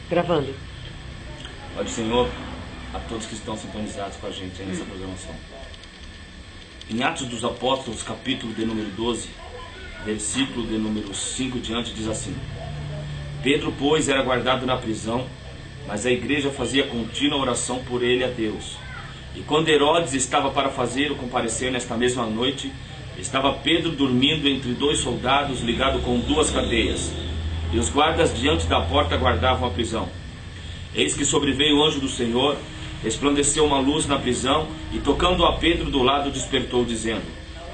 Gravando. Pode, Senhor, a todos que estão sintonizados com a gente aí nessa programação. Em Atos dos Apóstolos, capítulo de número 12, versículo de número 5 diante, diz assim: Pedro, pois, era guardado na prisão, mas a igreja fazia contínua oração por ele a Deus. E quando Herodes estava para fazer o comparecer nesta mesma noite, estava Pedro dormindo entre dois soldados, ligado com duas cadeias, e os guardas diante da porta guardavam a prisão. Eis que sobreveio o anjo do Senhor, resplandeceu uma luz na prisão, e tocando a Pedro do lado, despertou, dizendo: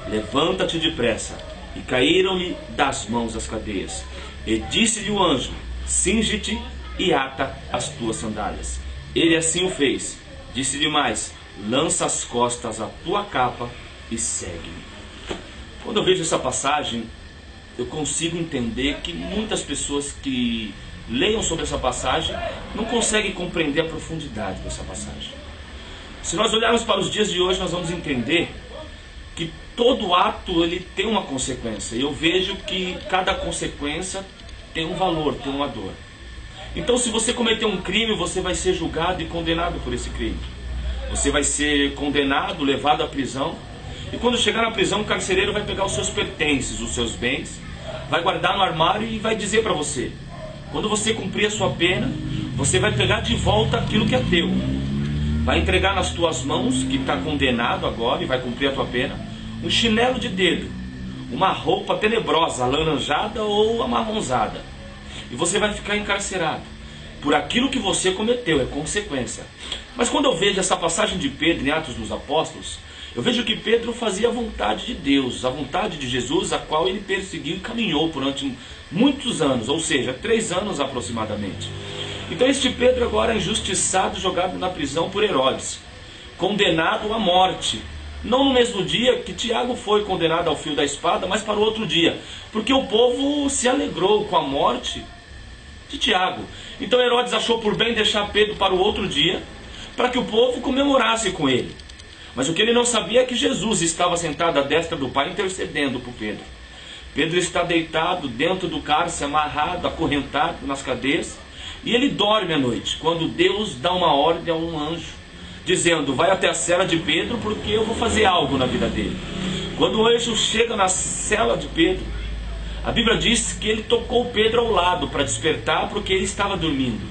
Levanta-te depressa. E caíram-lhe das mãos as cadeias. E disse-lhe o anjo: Cinge-te e ata as tuas sandálias. Ele assim o fez. Disse-lhe mais: Lança as costas a tua capa e segue-me. Quando eu vejo essa passagem, eu consigo entender que muitas pessoas que leiam sobre essa passagem não conseguem compreender a profundidade dessa passagem. Se nós olharmos para os dias de hoje, nós vamos entender que todo ato ele tem uma consequência. E eu vejo que cada consequência tem um valor, tem uma dor. Então, se você cometer um crime, você vai ser julgado e condenado por esse crime. Você vai ser condenado, levado à prisão. E quando chegar na prisão, o carcereiro vai pegar os seus pertences, os seus bens, vai guardar no armário e vai dizer para você: quando você cumprir a sua pena, você vai pegar de volta aquilo que é teu. Vai entregar nas tuas mãos, que está condenado agora e vai cumprir a tua pena, um chinelo de dedo, uma roupa tenebrosa, alaranjada ou amarronzada. E você vai ficar encarcerado por aquilo que você cometeu, é consequência. Mas quando eu vejo essa passagem de Pedro em Atos dos Apóstolos, eu vejo que Pedro fazia a vontade de Deus, a vontade de Jesus, a qual ele perseguiu e caminhou durante muitos anos, ou seja, 3 anos aproximadamente. Então este Pedro agora é injustiçado, jogado na prisão por Herodes, condenado à morte. Não no mesmo dia que Tiago foi condenado ao fio da espada, mas para o outro dia, porque o povo se alegrou com a morte de Tiago. Então Herodes achou por bem deixar Pedro para o outro dia, para que o povo comemorasse com ele. Mas o que ele não sabia é que Jesus estava sentado à destra do Pai intercedendo por Pedro. Pedro está deitado dentro do cárcere, amarrado, acorrentado nas cadeias, e ele dorme à noite, quando Deus dá uma ordem a um anjo, dizendo: vai até a cela de Pedro, porque eu vou fazer algo na vida dele. Quando o anjo chega na cela de Pedro, a Bíblia diz que ele tocou Pedro ao lado para despertar, porque ele estava dormindo.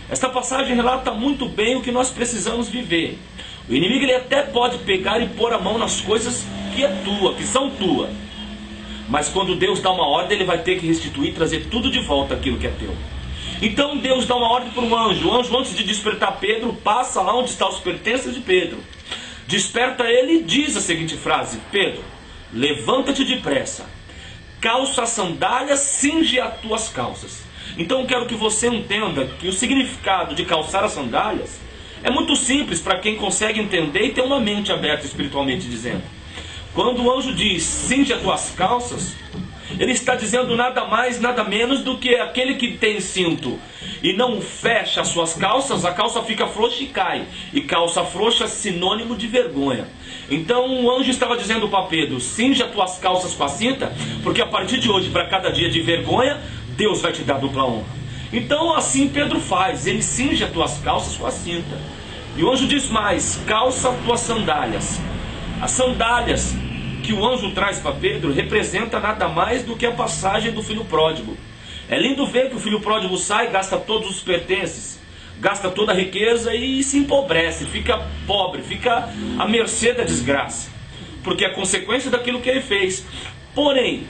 Esta passagem relata muito bem o que nós precisamos viver. O inimigo ele até pode pegar e pôr a mão nas coisas que é tua, que são tua. Mas quando Deus dá uma ordem, ele vai ter que restituir, trazer tudo de volta aquilo que é teu. Então Deus dá uma ordem para um anjo. O anjo, antes de despertar Pedro, passa lá onde estão os pertences de Pedro. Desperta ele e diz a seguinte frase: Pedro, levanta-te depressa, calça as sandálias, cinge as tuas calças. Então eu quero que você entenda que o significado de calçar as sandálias é muito simples para quem consegue entender e ter uma mente aberta espiritualmente dizendo. Quando o anjo diz: cinge as tuas calças, ele está dizendo nada mais, nada menos do que aquele que tem cinto e não fecha as suas calças, a calça fica frouxa e cai. E calça frouxa é sinônimo de vergonha. Então o anjo estava dizendo para Pedro: cinge as tuas calças com a cinta, porque a partir de hoje, para cada dia de vergonha, Deus vai te dar dupla honra. Então assim Pedro faz, ele cinge as tuas calças com a cinta. E o anjo diz mais: calça as tuas sandálias. As sandálias que o anjo traz para Pedro representa nada mais do que a passagem do filho pródigo. É lindo ver que o filho pródigo sai, gasta todos os pertences, gasta toda a riqueza e se empobrece, fica pobre, fica à mercê da desgraça, porque é consequência daquilo que ele fez. Porém,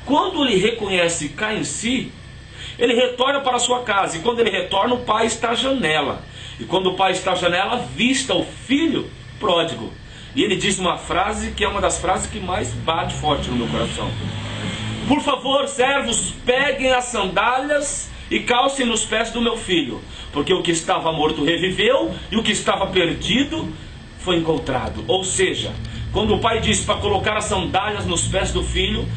quando ele reconhece e cai em si, ele retorna para a sua casa, e quando ele retorna, o pai está à janela. E quando o pai está à janela, avista o filho pródigo. E ele diz uma frase que é uma das frases que mais bate forte no meu coração: por favor, servos, peguem as sandálias e calcem nos pés do meu filho, porque o que estava morto reviveu, e o que estava perdido foi encontrado. Ou seja, quando o pai diz para colocar as sandálias nos pés do filho,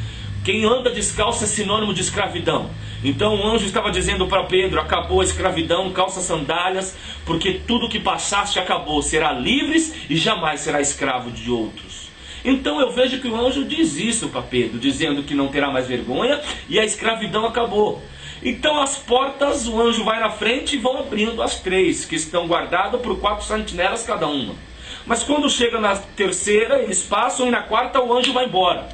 quem anda descalço é sinônimo de escravidão. Então o anjo estava dizendo para Pedro: acabou a escravidão, calça sandálias, porque tudo que passaste acabou, será livres e jamais será escravo de outros. Então eu vejo que o anjo diz isso para Pedro, dizendo que não terá mais vergonha e a escravidão acabou. Então as portas, o anjo vai na frente e vão abrindo as 3, que estão guardadas por 4 sentinelas cada uma. Mas quando chega na terceira, eles passam, e na quarta o anjo vai embora.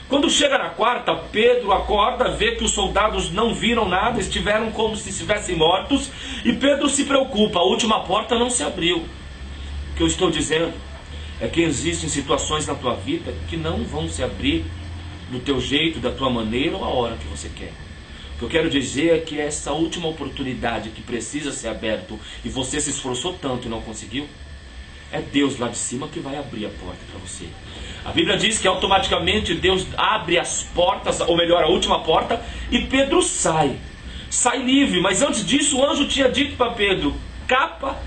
Quando chega na quarta, Pedro acorda, vê que os soldados não viram nada, estiveram como se estivessem mortos, e Pedro se preocupa, a última porta não se abriu. O que eu estou dizendo é que existem situações na tua vida que não vão se abrir do teu jeito, da tua maneira ou a hora que você quer. O que eu quero dizer é que essa última oportunidade que precisa ser aberta e você se esforçou tanto e não conseguiu, é Deus lá de cima que vai abrir a porta para você. A Bíblia diz que automaticamente Deus abre as portas, ou melhor, a última porta, e Pedro sai livre. Mas antes disso o anjo tinha dito para Pedro: cata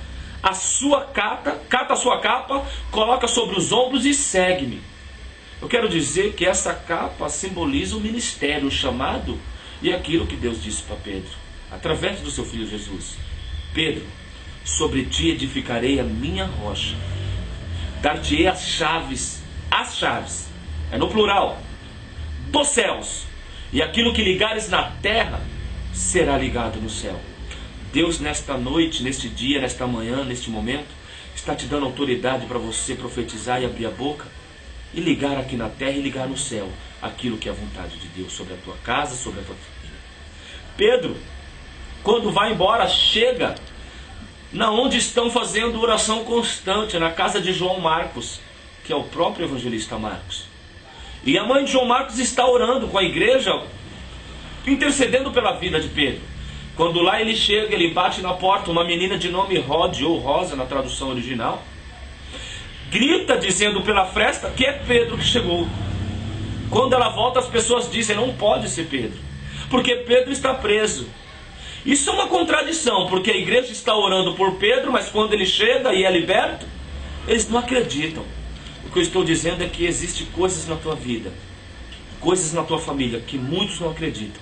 a sua capa, coloca sobre os ombros e segue-me. Eu quero dizer que essa capa simboliza o ministério, o chamado e aquilo que Deus disse para Pedro, através do seu filho Jesus: Pedro, sobre ti edificarei a minha rocha, dar-te-ei as chaves, é no plural, dos céus, e aquilo que ligares na terra será ligado no céu. Deus nesta noite, neste dia, nesta manhã, neste momento, está te dando autoridade para você profetizar e abrir a boca e ligar aqui na terra e ligar no céu aquilo que é a vontade de Deus sobre a tua casa, sobre a tua família. Pedro, quando vai embora, chega na onde estão fazendo oração constante, na casa de João Marcos, que é o próprio evangelista Marcos. E a mãe de João Marcos está orando com a igreja, intercedendo pela vida de Pedro. Quando lá ele chega, ele bate na porta, uma menina de nome Rod, ou Rosa na tradução original, grita dizendo pela fresta que é Pedro que chegou. Quando ela volta, as pessoas dizem: não pode ser Pedro, porque Pedro está preso. Isso é uma contradição, porque a igreja está orando por Pedro, mas quando ele chega e é liberto, eles não acreditam. O que eu estou dizendo é que existem coisas na tua vida, coisas na tua família, que muitos não acreditam,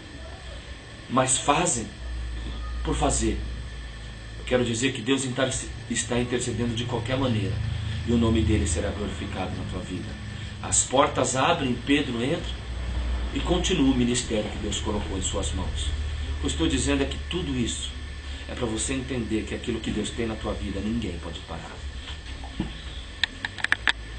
mas fazem por fazer. Eu quero dizer que Deus está intercedendo de qualquer maneira, e o nome dele será glorificado na tua vida. As portas abrem, Pedro entra e continua o ministério que Deus colocou em suas mãos. O que eu estou dizendo é que tudo isso é para você entender que aquilo que Deus tem na tua vida, ninguém pode parar.